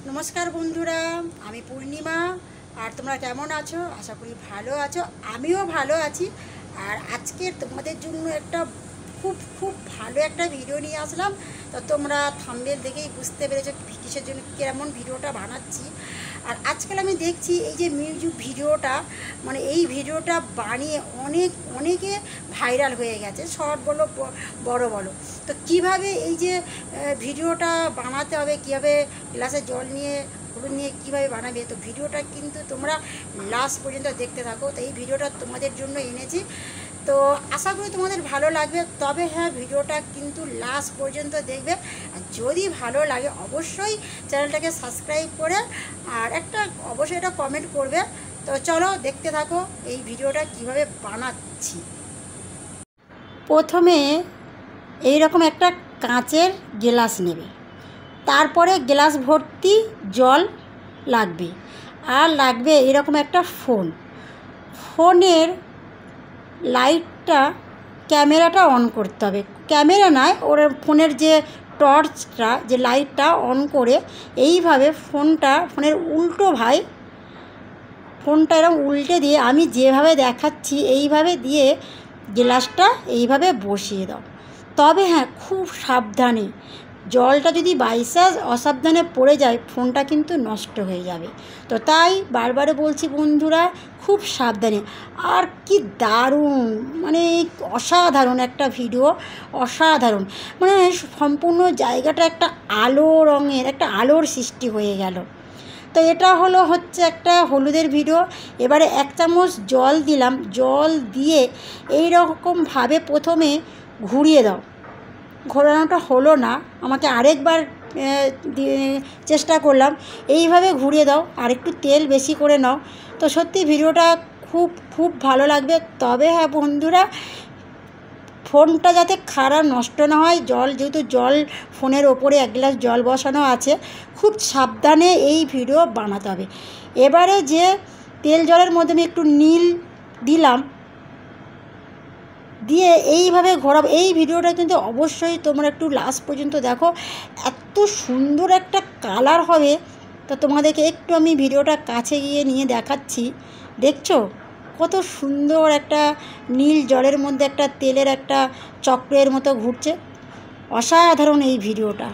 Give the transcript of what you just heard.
নমস্কার বন্ধুরা, আমি পূর্ণিমা। আর তোমরা কেমন আছো? আশা করি ভালো আছো। আমিও ভালো আছি। আর আজকে তোমাদের জন্য একটা খুব খুব ভালো একটা ভিডিও নিয়ে আসলাম। তো তোমরা থাম্বনেল দেখেই বুঝতে পেরেছো কিসের জন্য, কেমন ভিডিওটা বানাচ্ছি। আর আজকাল আমি দেখছি এই যে মিউজিক ভিডিওটা, মানে এই ভিডিওটা বানিয়ে অনেকে ভাইরাল হয়ে গেছে, শর্ট বলো বড় বলো। তো কিভাবে এই যে ভিডিওটা বানাতে হবে, কীভাবে গ্লাসে জল নিয়ে হলুদ নিয়ে কীভাবে বানাবে, তো ভিডিওটা কিন্তু তোমরা লাস্ট পর্যন্ত দেখতে থাকো। তো এই ভিডিওটা তোমাদের জন্য এনেছি, তো আশা করি তোমাদের ভালো লাগবে। তবে হ্যাঁ, ভিডিওটা কিন্তু লাস্ট পর্যন্ত দেখবে। আর যদি ভালো লাগে অবশ্যই চ্যানেলটাকে সাবস্ক্রাইব করে আর অবশ্যই একটা কমেন্ট করবে। তো চলো দেখতে থাকো এই ভিডিওটা কিভাবে বানাচ্ছি। প্রথমে এইরকম একটা কাঁচের গ্লাস নেবে, তারপরে গ্লাস ভর্তি জল লাগবে, আর লাগবে এরকম একটা ফোনের লাইটটা, ক্যামেরাটা অন করতে হবে। ক্যামেরা নয়, ওর ফোনের যে টর্চটা, যে লাইটটা অন করে এইভাবে ফোনের উল্টো ফোনটা এরকম উল্টে দিয়ে আমি যেভাবে দেখাচ্ছি এইভাবে দিয়ে গ্লাসটা এইভাবে বসিয়ে দাও। তবে হ্যাঁ, খুব সাবধানে, জলটা যদি বাই চান্স অসাবধানে পড়ে যায় ফোনটা কিন্তু নষ্ট হয়ে যাবে। তো তাই বারবার বলছি বন্ধুরা, খুব সাবধানে। আর কি দারুণ, মানে অসাধারণ একটা ভিডিও, অসাধারণ, মানে সম্পূর্ণ জায়গাটা একটা আলো রঙের, একটা আলোর সৃষ্টি হয়ে গেল। তো এটা হচ্ছে একটা হলুদের ভিডিও। এবারে 1 চামচ জল দিলাম, জল দিয়ে এই রকমভাবে প্রথমে ঘুরিয়ে দাও। ঘোরানোটা হলো না, আমাকে আরেকবার চেষ্টা করলাম। এইভাবে ঘুরিয়ে দাও, আর একটু তেল বেশি করে নাও। তো সত্যি ভিডিওটা খুব খুব ভালো লাগবে। তবে হ্যাঁ বন্ধুরা, ফোনটা যাতে খারাপ নষ্ট না হয়, যেহেতু জল ফোনের ওপরে 1 গ্লাস জল বসানো আছে, খুব সাবধানে এই ভিডিও বানাতে হবে। এবারে যে তেল জলের মধ্যে আমি একটু নীল দিলাম, দিয়ে এইভাবে ঘোরাবো। এই ভিডিওটা কিন্তু অবশ্যই তোমরা একটু লাস্ট পর্যন্ত দেখো, এত সুন্দর একটা কালার হবে। তো তোমাদেরকে একটু আমি ভিডিওটা কাছে গিয়ে নিয়ে দেখাচ্ছি। দেখছো কত সুন্দর একটা নীল জলের মধ্যে একটা তেলের একটা চক্রের মতো ঘুরছে। অসাধারণ এই ভিডিওটা।